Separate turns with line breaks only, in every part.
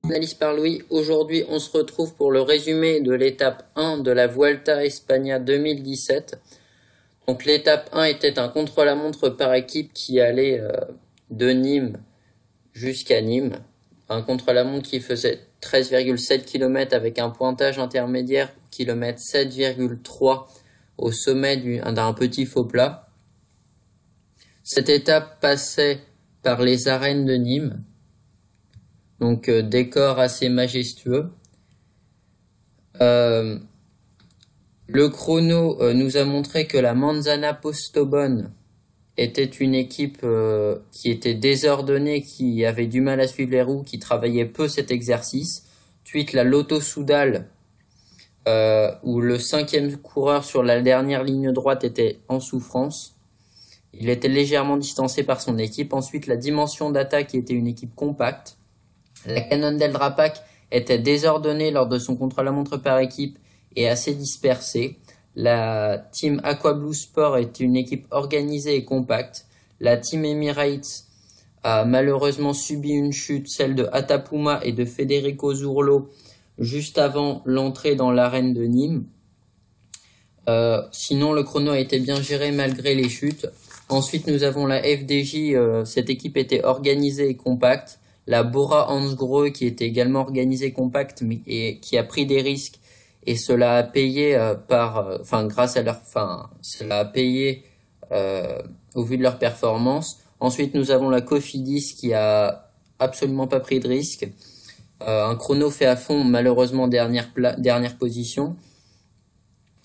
Analyse par Louis. Aujourd'hui, on se retrouve pour le résumé de l'étape 1 de la Vuelta España 2017. Donc l'étape 1 était un contre-la-montre par équipe qui allait de Nîmes jusqu'à Nîmes. Un contre-la-montre qui faisait 13,7 km avec un pointage intermédiaire km 7,3 au sommet d'un petit faux plat. Cette étape passait par les arènes de Nîmes. Donc décor assez majestueux. Le chrono nous a montré que la Manzana Postobón était une équipe qui était désordonnée, qui avait du mal à suivre les roues, qui travaillait peu cet exercice. Ensuite la Lotto Soudal, où le 5e coureur sur la dernière ligne droite était en souffrance. Il était légèrement distancé par son équipe. Ensuite la Dimension d'attaque qui était une équipe compacte. La Cannondale Drapac était désordonnée lors de son contre-la-montre par équipe et assez dispersée. La Team Aquablue Sport est une équipe organisée et compacte. La Team Emirates a malheureusement subi une chute, celle de Atapuma et de Federico Zurlo, juste avant l'entrée dans l'arène de Nîmes. Sinon, le chrono a été bien géré malgré les chutes. Ensuite, nous avons la FDJ. Cette équipe était organisée et compacte. La Bora Hansgrohe qui était également organisée compacte et qui a pris des risques et cela a payé grâce à cela a payé au vu de leur performance. Ensuite nous avons la Cofidis qui a absolument pas pris de risque. Un chrono fait à fond, malheureusement dernière position.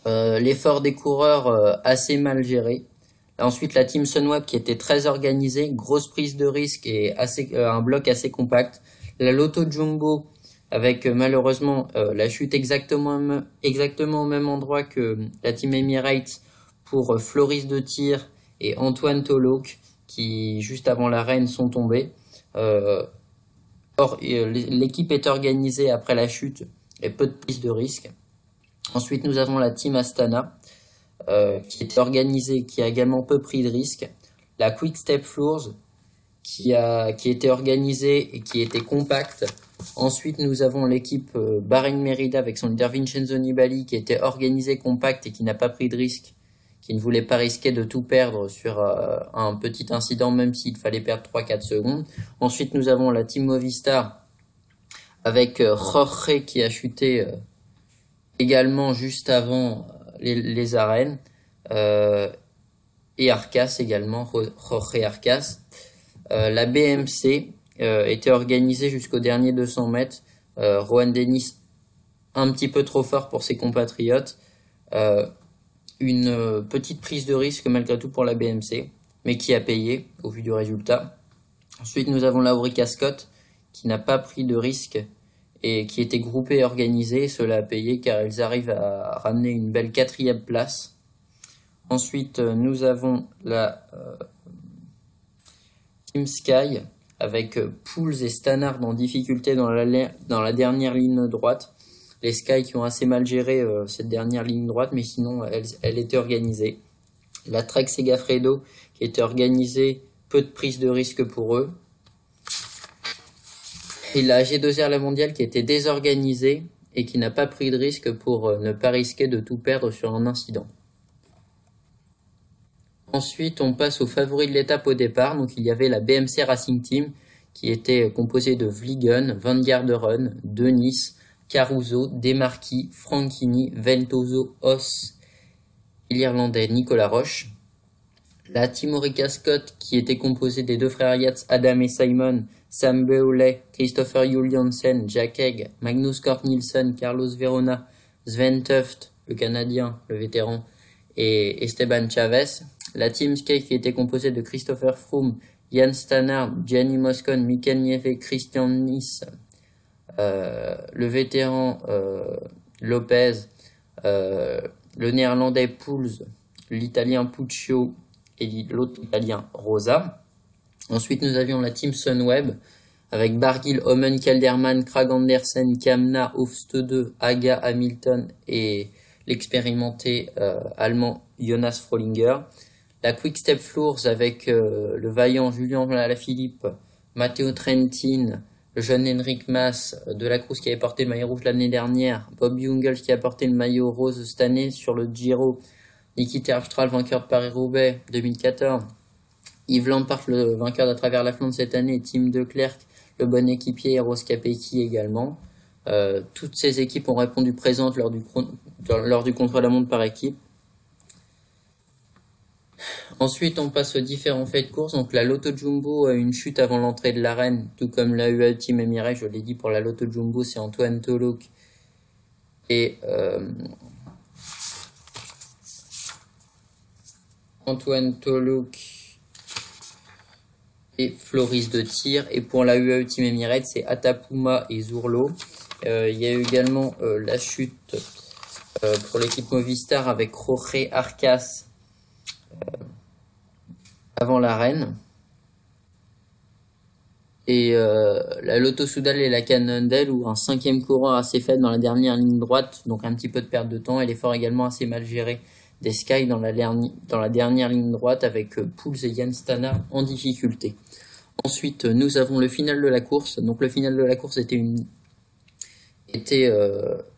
L'effort des coureurs assez mal géré. Ensuite, la Team Sunweb qui était très organisée, grosse prise de risque et un bloc assez compact. La Lotto Jumbo avec malheureusement la chute exactement au même endroit que la Team Emirates pour Floris de Tir et Antoine Toloc qui juste avant l'arène sont tombés. L'équipe est organisée après la chute et peu de prise de risque. Ensuite, nous avons la Team Astana. Qui est organisée, qui a également peu pris de risques. La Quick Step Floors, qui était organisée et qui était compacte. Ensuite, nous avons l'équipe Bahreïn Merida avec son leader Vincenzo Nibali, qui était organisée, compacte et qui n'a pas pris de risque, qui ne voulait pas risquer de tout perdre sur un petit incident, même s'il fallait perdre 3-4 secondes. Ensuite, nous avons la Team Movistar avec Jorge qui a chuté également juste avant les arènes, et Arcas également, Jorge Arcas. La BMC était organisée jusqu'au dernier 200 mètres. Rohan Dennis un petit peu trop fort pour ses compatriotes. Une petite prise de risque malgré tout pour la BMC, mais qui a payé au vu du résultat. Ensuite, nous avons la Orica Scott qui n'a pas pris de risque et qui était groupée et organisée. Cela a payé car ils arrivent à ramener une belle 4e place. Ensuite, nous avons la Team Sky avec Pouls et Stannard en difficulté dans la dernière ligne droite. Les Sky qui ont assez mal géré cette dernière ligne droite, mais sinon elle était organisée. La Trek Segafredo qui était organisée, peu de prise de risque pour eux. Et la G2R La Mondiale qui était désorganisée et qui n'a pas pris de risque pour ne pas risquer de tout perdre sur un incident. Ensuite, on passe aux favoris de l'étape au départ. Donc, il y avait la BMC Racing Team qui était composée de Vliegen, Van Garderen, Denis, Caruso, Demarchi, Franchini, Ventoso, Haas et l'Irlandais Nicolas Roche. La Team Orica Scott qui était composée des deux frères Yates, Adam et Simon, Sam Bewley, Christopher Juliansen, Jack Egg, Magnus Cort Nielsen, Carlos Verona, Sven Tuft, le Canadien, le vétéran, et Esteban Chavez. La Team Sky qui était composée de Christopher Froome, Jan Stannard, Gianni Moscon, Mikel Nieve, Christian Nice, le vétéran Lopez, le néerlandais Pouls, l'italien Puccio et l'autre italien Rosa. Ensuite, nous avions la Team Sunweb avec Barguil, Omen, Kelderman, Krag Andersen, Kamna, Hofstede, Aga, Hamilton et l'expérimenté allemand Jonas Frolinger. La Quick Step Floors avec le vaillant Julien Alaphilippe, Matteo Trentin, le jeune Henrik Mas de la Cruz qui avait porté le maillot rouge l'année dernière, Bob Jungels qui a porté le maillot rose cette année sur le Giro, Niki Terpstra, vainqueur de Paris-Roubaix 2014, Yves Lampart, le vainqueur d'à travers la Flandre cette année, et Tim De Klerk, le bon équipier, et Rose Capecchi également. Toutes ces équipes ont répondu présentes lors du contre-la-montre par équipe. Ensuite, on passe aux différents faits de course. Donc, la Lotto Jumbo a une chute avant l'entrée de l'arène, tout comme la UAE Team Emirates. Je l'ai dit, pour la Lotto Jumbo, c'est Antoine Tolouk et Floris de Tir. Et pour la UAE Team Emirates, c'est Atapuma et Zourlo. Il y a eu également la chute pour l'équipe Movistar avec Jorge Arcas avant l'arène. Et la Lotto Soudal et la Cannondale, où un 5e coureur assez faible dans la dernière ligne droite, donc un petit peu de perte de temps, et l'effort également assez mal géré des Sky dans la dernière ligne droite, avec Pouls et Jan Stannard en difficulté. Ensuite, nous avons le final de la course. Donc le final de la course était une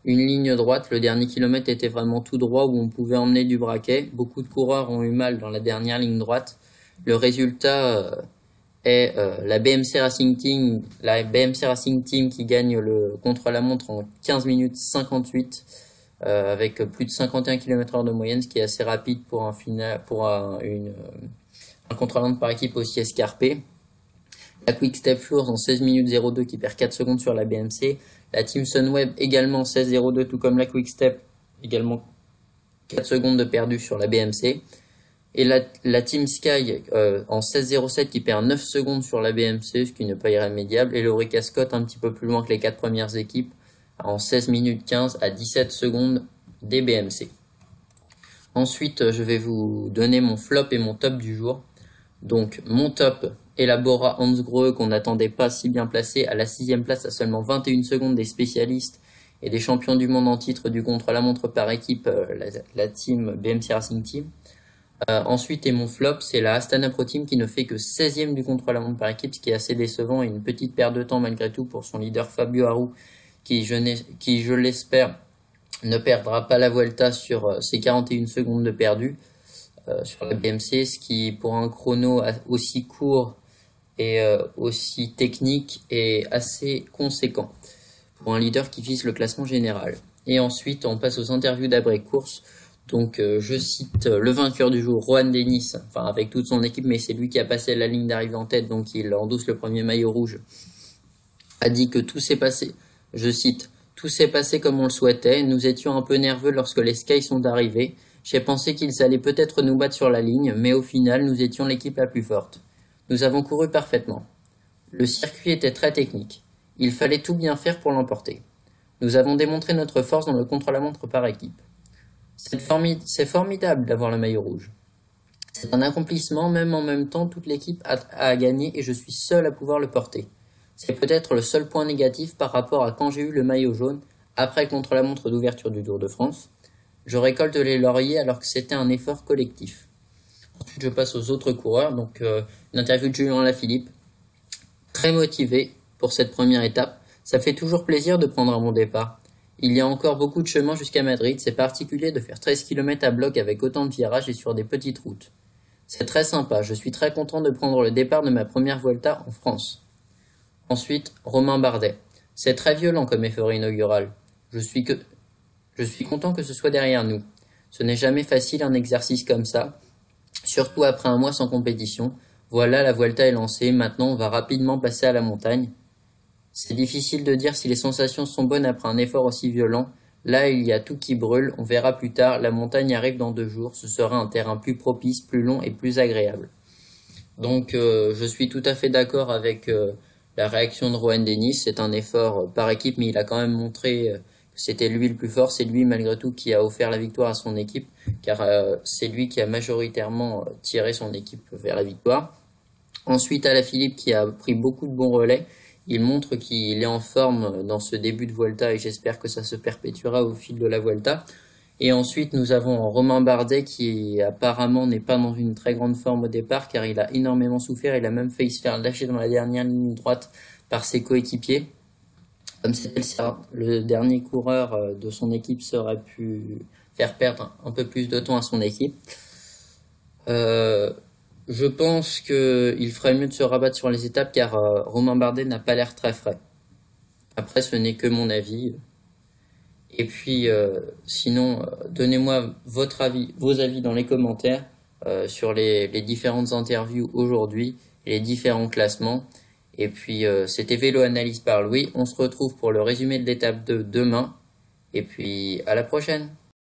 ligne droite. Le dernier kilomètre était vraiment tout droit, où on pouvait emmener du braquet. Beaucoup de coureurs ont eu mal dans la dernière ligne droite. Le résultat est la BMC Racing Team qui gagne le contre-la-montre en 15 minutes 58 avec plus de 51 km/h de moyenne, ce qui est assez rapide pour un contre-la-montre par équipe aussi escarpé. La Quick Step Floors en 16 minutes 02 qui perd 4 secondes sur la BMC. La Team Sunweb également 16-02, tout comme la Quick Step, également 4 secondes de perdu sur la BMC. Et la Team Sky en 16-07 qui perd 9 secondes sur la BMC, ce qui n'est pas irrémédiable. Et l'Orica Scott un petit peu plus loin que les 4 premières équipes, en 16 minutes 15 à 17 secondes des BMC. Ensuite, je vais vous donner mon flop et mon top du jour. Donc, mon top, Elabora Hansgrohe, qu'on n'attendait pas si bien placé, à la 6e place à seulement 21 secondes des spécialistes et des champions du monde en titre du contre-la-montre par équipe, la team BMC Racing Team. Ensuite, et mon flop, c'est la Astana Pro Team qui ne fait que 16e du contre-la-montre par équipe, ce qui est assez décevant, et une petite perte de temps malgré tout pour son leader Fabio Aru, qui je l'espère ne perdra pas la Vuelta sur ses 41 secondes de perdu sur la BMC, ce qui pour un chrono aussi court et aussi technique est assez conséquent pour un leader qui vise le classement général. Et ensuite, on passe aux interviews d'après-course. Donc, je cite le vainqueur du jour, Rohan Dennis, enfin avec toute son équipe, mais c'est lui qui a passé la ligne d'arrivée en tête, donc il endosse le premier maillot rouge, a dit que tout s'est passé, je cite, « Tout s'est passé comme on le souhaitait, nous étions un peu nerveux lorsque les Sky sont arrivés, j'ai pensé qu'ils allaient peut-être nous battre sur la ligne, mais au final, nous étions l'équipe la plus forte. Nous avons couru parfaitement. Le circuit était très technique. Il fallait tout bien faire pour l'emporter. Nous avons démontré notre force dans le contre-la-montre par équipe. C'est formidable d'avoir le maillot rouge. C'est un accomplissement, même en même temps, toute l'équipe a gagné et je suis seul à pouvoir le porter. C'est peut-être le seul point négatif par rapport à quand j'ai eu le maillot jaune, après le contre-la-montre d'ouverture du Tour de France. Je récolte les lauriers alors que c'était un effort collectif. » Ensuite, je passe aux autres coureurs. Donc, une interview de Julien Alaphilippe. Très motivé pour cette première étape. Ça fait toujours plaisir de prendre un bon départ. Il y a encore beaucoup de chemin jusqu'à Madrid. C'est particulier de faire 13 km à bloc avec autant de virages et sur des petites routes. C'est très sympa. Je suis très content de prendre le départ de ma première Vuelta en France. Ensuite, Romain Bardet. C'est très violent comme effort inaugural. Je suis content que ce soit derrière nous. Ce n'est jamais facile un exercice comme ça, surtout après un mois sans compétition. Voilà, la Vuelta est lancée, maintenant on va rapidement passer à la montagne. C'est difficile de dire si les sensations sont bonnes après un effort aussi violent. Là, il y a tout qui brûle, on verra plus tard, la montagne arrive dans 2 jours, ce sera un terrain plus propice, plus long et plus agréable. Donc je suis tout à fait d'accord avec la réaction de Rohan Dennis, c'est un effort par équipe, mais il a quand même montré que c'était lui le plus fort, c'est lui malgré tout qui a offert la victoire à son équipe, car c'est lui qui a majoritairement tiré son équipe vers la victoire. Ensuite, Alaphilippe qui a pris beaucoup de bons relais, il montre qu'il est en forme dans ce début de Vuelta et j'espère que ça se perpétuera au fil de la Vuelta. Et ensuite, nous avons Romain Bardet qui apparemment n'est pas dans une très grande forme au départ car il a énormément souffert. Il a même failli se faire lâcher dans la dernière ligne droite par ses coéquipiers. Comme c'était le dernier coureur de son équipe, ça aurait pu faire perdre un peu plus de temps à son équipe. Je pense qu'il ferait mieux de se rabattre sur les étapes car Romain Bardet n'a pas l'air très frais. Après, ce n'est que mon avis. Et puis, sinon, donnez-moi vos avis dans les commentaires sur les différentes interviews aujourd'hui et les différents classements. Et puis, c'était Vélo Analyse par Louis. On se retrouve pour le résumé de l'étape de demain. Et puis, à la prochaine!